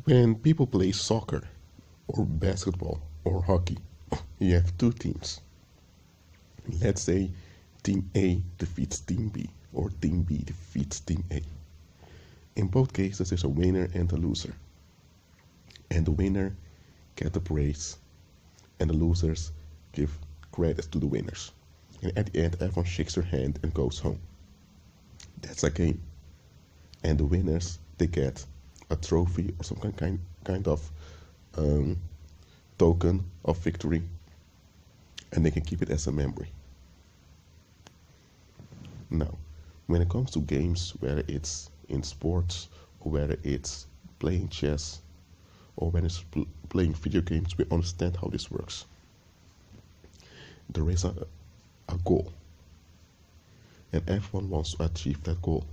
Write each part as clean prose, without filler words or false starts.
When people play soccer, or basketball, or hockey, you have two teams. Let's say Team A defeats Team B, or Team B defeats Team A. In both cases, there's a winner and a loser. And the winner get the praise, and the losers give credit to the winners. And at the end, everyone shakes their hand and goes home. That's a game. And the winners, they get a trophy or some kind of token of victory, and they can keep it as a memory. Now, when it comes to games, whether it's in sports or whether it's playing chess or when it's playing video games, we understand how this works. There is a goal, and everyone wants to achieve that goal,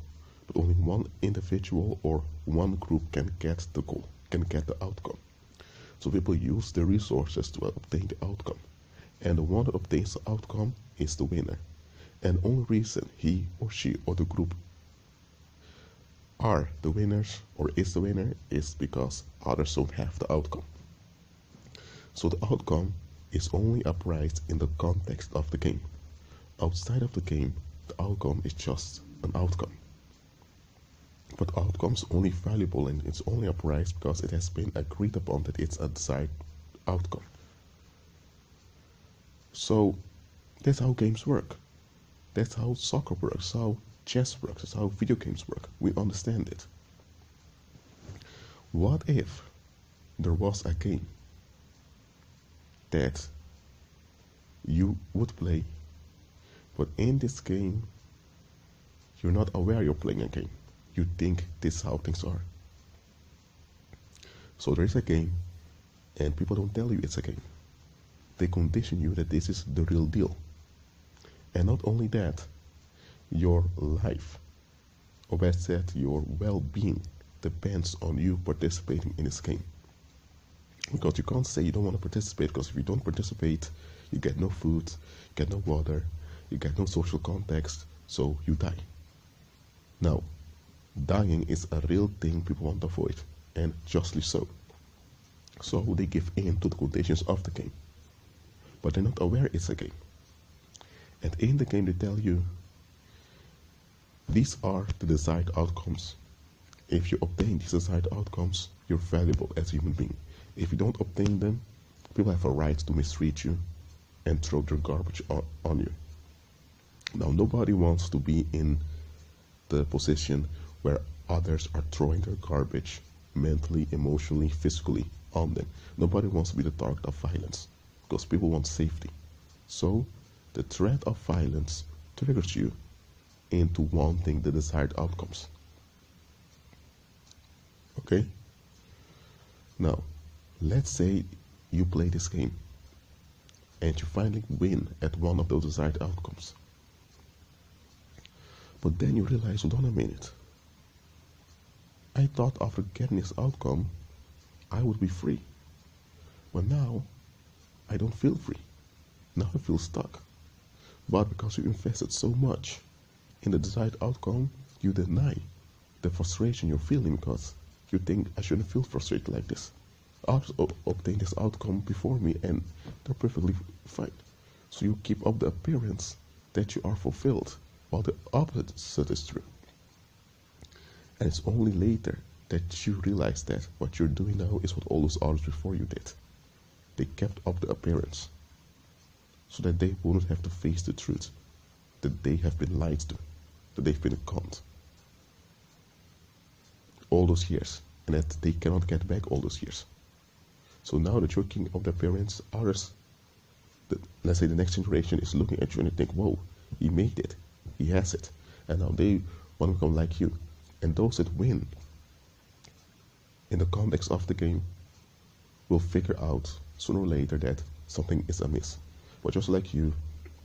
but only one individual or one group can get the goal, can get the outcome. So people use the resources to obtain the outcome, and the one that obtains the outcome is the winner. And the only reason he or she or the group are the winners or is the winner is because others don't have the outcome. So the outcome is only a prize in the context of the game. Outside of the game, the outcome is just an outcome. But outcome is only valuable and it's only a prize because it has been agreed upon that it's a desired outcome. So that's how games work. That's how soccer works, how chess works, that's how video games work. We understand it. What if there was a game that you would play, but in this game, you're not aware you're playing a game. You think this is how things are. So there is a game, and people don't tell you it's a game. They condition you that this is the real deal. And not only that, your life, or better said, your well-being depends on you participating in this game. Because you can't say you don't want to participate, because if you don't participate, you get no food, you get no water, you get no social context, so you die. Now, dying is a real thing people want to avoid, and justly so. So they give in to the conditions of the game. But they're not aware it's a game. And in the game they tell you, these are the desired outcomes. If you obtain these desired outcomes, you're valuable as a human being. If you don't obtain them, people have a right to mistreat you and throw their garbage on you. Now, nobody wants to be in the position where others are throwing their garbage mentally, emotionally, physically on them. Nobody wants to be the target of violence because people want safety. So, the threat of violence triggers you into wanting the desired outcomes. Okay? Now, let's say you play this game and you finally win at one of those desired outcomes. But then you realize, hold on a minute. I thought after getting this outcome, I would be free. But now, I don't feel free. Now I feel stuck. But because you invested so much in the desired outcome, you deny the frustration you're feeling because you think I shouldn't feel frustrated like this. Others obtain this outcome before me and they're perfectly fine. So you keep up the appearance that you are fulfilled, while the opposite is true. And it's only later that you realize that what you're doing now is what all those others before you did. They kept up the appearance so that they wouldn't have to face the truth that they have been lied to, that they've been conned all those years, and that they cannot get back all those years. So now that you're keeping up the appearance, others, let's say the next generation, is looking at you and they think, whoa, he made it, he has it, and now they want to become like you. And those that win in the context of the game will figure out sooner or later that something is amiss. But just like you,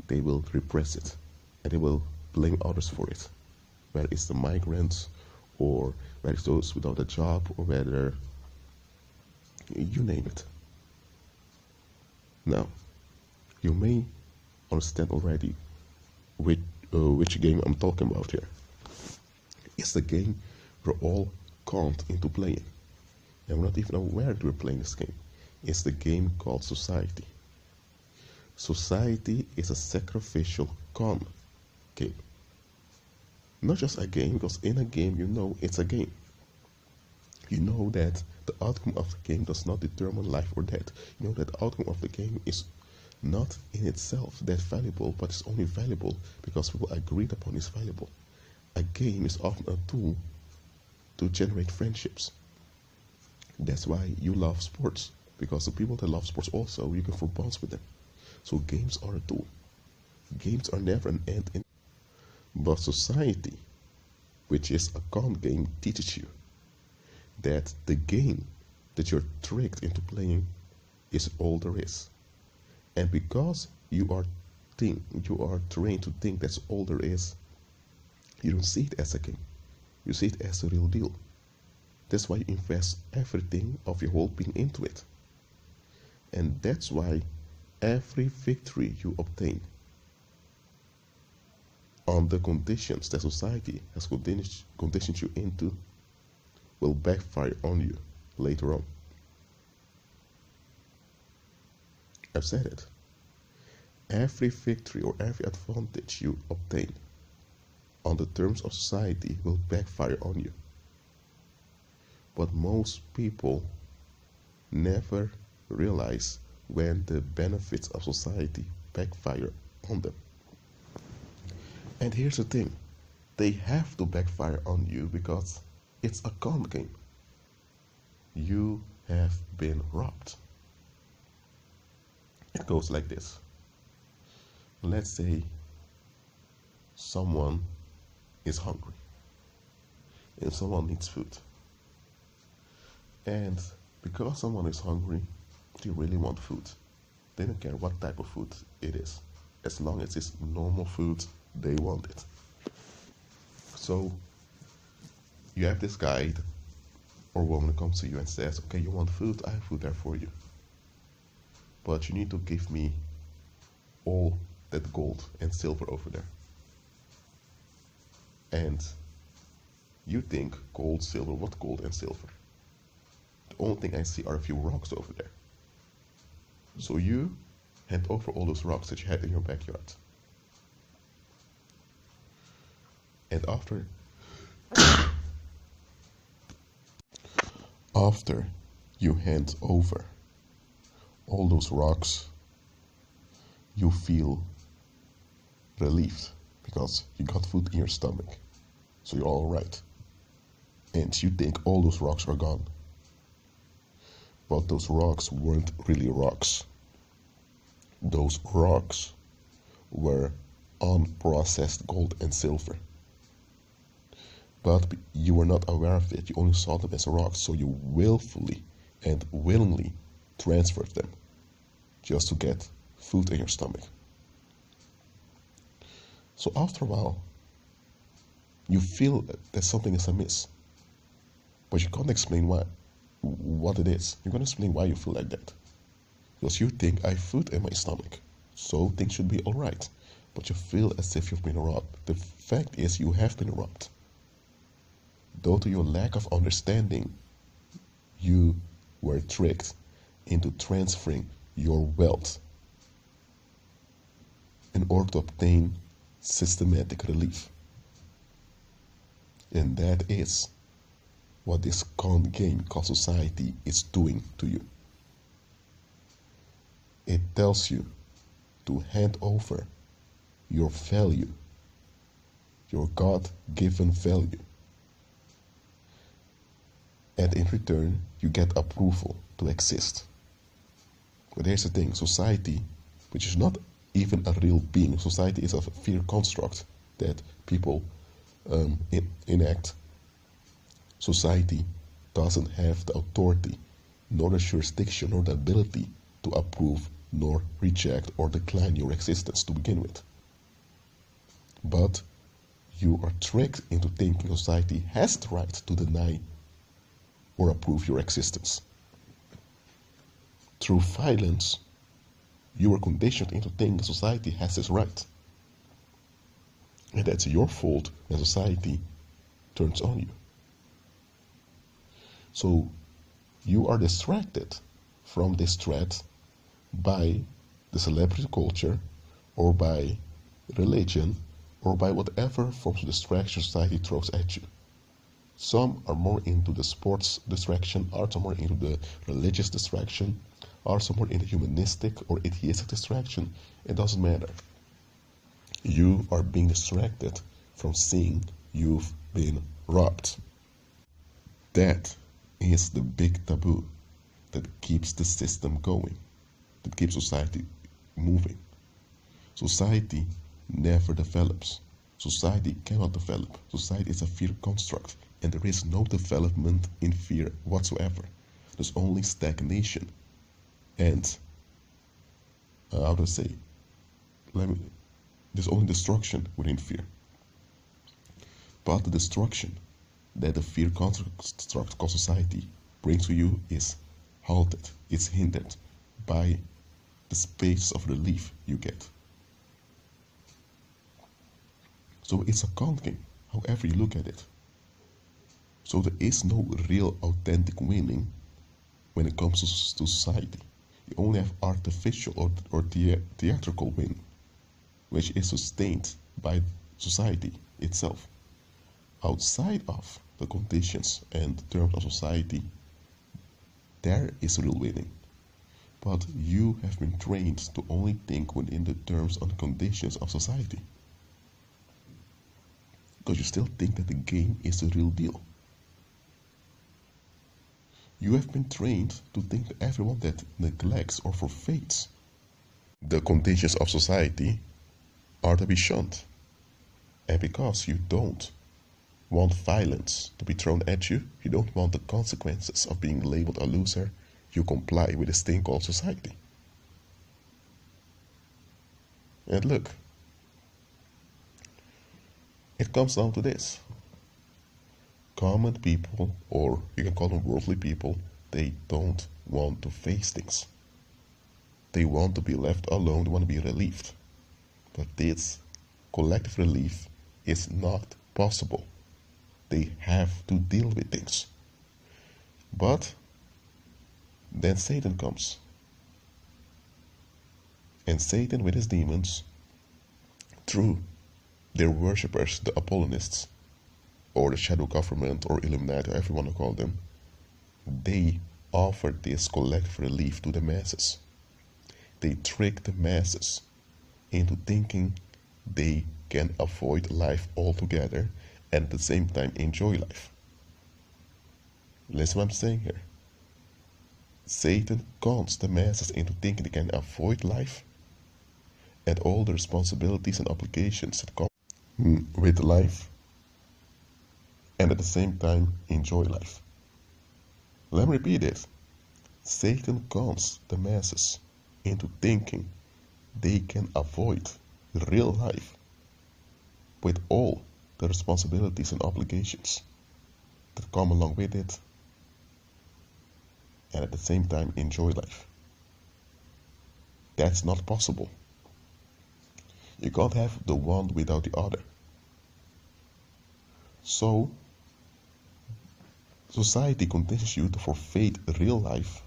they will repress it and they will blame others for it. Whether it's the migrants or whether it's those without a job or whether you name it. Now, you may understand already which game I'm talking about here. It's the game we're all conned into playing. and we're not even aware that we're playing this game. It's the game called society. Society is a sacrificial con game. Not just a game, because in a game you know it's a game. You know that the outcome of the game does not determine life or death. You know that the outcome of the game is not in itself that valuable, but it's only valuable because people agreed upon it's valuable. A game is often a tool to generate friendships. That's why you love sports, because the people that love sports also, you can form bonds with them. So games are a tool. Games are never an end in. But society, which is a con game, teaches you that the game that you're tricked into playing is all there is. And because you are trained to think that's all there is, you don't see it as a game. You see it as a real deal. That's why you invest everything of your whole being into it. And that's why every victory you obtain on the conditions that society has conditioned you into will backfire on you later on. I've said it. Every victory or every advantage you obtain on the terms of society will backfire on you. But most people never realize when the benefits of society backfire on them. And here's the thing, they have to backfire on you because it's a con game. You have been robbed. It goes like this. Let's say someone is hungry and someone needs food. And because someone is hungry, they really want food. They don't care what type of food it is. As long as it's normal food, they want it. So you have this guy or woman comes to you and says, okay, you want food? I have food there for you. But you need to give me all that gold and silver over there. And you think gold, silver, what gold and silver? The only thing I see are a few rocks over there. So you hand over all those rocks that you had in your backyard. And after you hand over all those rocks, you feel relieved because you got food in your stomach. So you're all right. And you think all those rocks are gone. But those rocks weren't really rocks. Those rocks were unprocessed gold and silver. But you were not aware of it. You only saw them as rocks, so you willfully and willingly transferred them just to get food in your stomach. So after a while, you feel that something is amiss, but you can't explain what it is. You can't explain why you feel like that. Because you think, I have food in my stomach, so things should be alright. But you feel as if you've been robbed. The fact is, you have been robbed. Due to your lack of understanding, you were tricked into transferring your wealth in order to obtain systematic relief. And that is what this con game called society is doing to you. It tells you to hand over your value, your God-given value. And in return, you get approval to exist. But here's the thing, society, which is not even a real being, society is a fear construct that people enact. Society doesn't have the authority, nor the jurisdiction, nor the ability to approve, nor reject, or decline your existence to begin with. But you are tricked into thinking society has the right to deny or approve your existence. Through violence, you are conditioned into thinking society has this right. And that's your fault when society turns on you. So You are distracted from this threat by the celebrity culture or by religion or by whatever forms of distraction society throws at you. Some are more into the sports distraction, others are more into the religious distraction, others are more into humanistic or atheistic distraction. It doesn't matter. You are being distracted from seeing you've been robbed. That is the big taboo that keeps the system going, that keeps society moving. Society never develops. Society cannot develop. Society is a fear construct, and there is no development in fear whatsoever. There's only stagnation and, how to say, there's only destruction within fear. But the destruction that the fear construct called society brings to you is halted, it's hindered by the space of relief you get. So it's a con game, however you look at it. So there is no real authentic winning when it comes to society. You only have artificial or theatrical win, which is sustained by society itself. Outside of the conditions and terms of society, there is real winning. But you have been trained to only think within the terms and conditions of society. Because you still think that the game is the real deal. You have been trained to think that everyone that neglects or forfeits the conditions of society are to be shunned. And because you don't want violence to be thrown at you, you don't want the consequences of being labeled a loser, you comply with this thing called society. And look, it comes down to this. Common people, or you can call them worldly people, they don't want to face things. They want to be left alone, they want to be relieved. But this collective relief is not possible. They have to deal with things. But then Satan comes. And Satan with his demons, through their worshippers, the Apollonists, or the shadow government, or Illuminati, however you want to call them, they offer this collective relief to the masses. They trick the masses into thinking they can avoid life altogether and at the same time enjoy life. Listen what I'm saying here. Satan cons the masses into thinking they can avoid life and all the responsibilities and obligations that come with life, and at the same time enjoy life. Let me repeat it. Satan cons the masses into thinking they can avoid real life with all the responsibilities and obligations that come along with it, and at the same time enjoy life. That's not possible. You can't have the one without the other. So, society conditions you to forfeit real life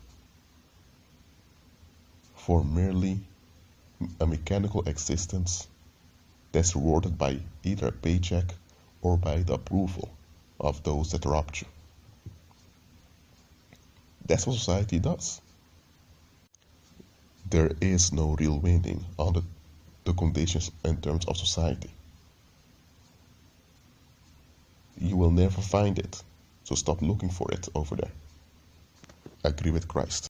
for merely a mechanical existence that's rewarded by either a paycheck or by the approval of those that robbed you. That's what society does. There is no real winning under the conditions and terms of society. You will never find it, so stop looking for it over there. Agree with Christ.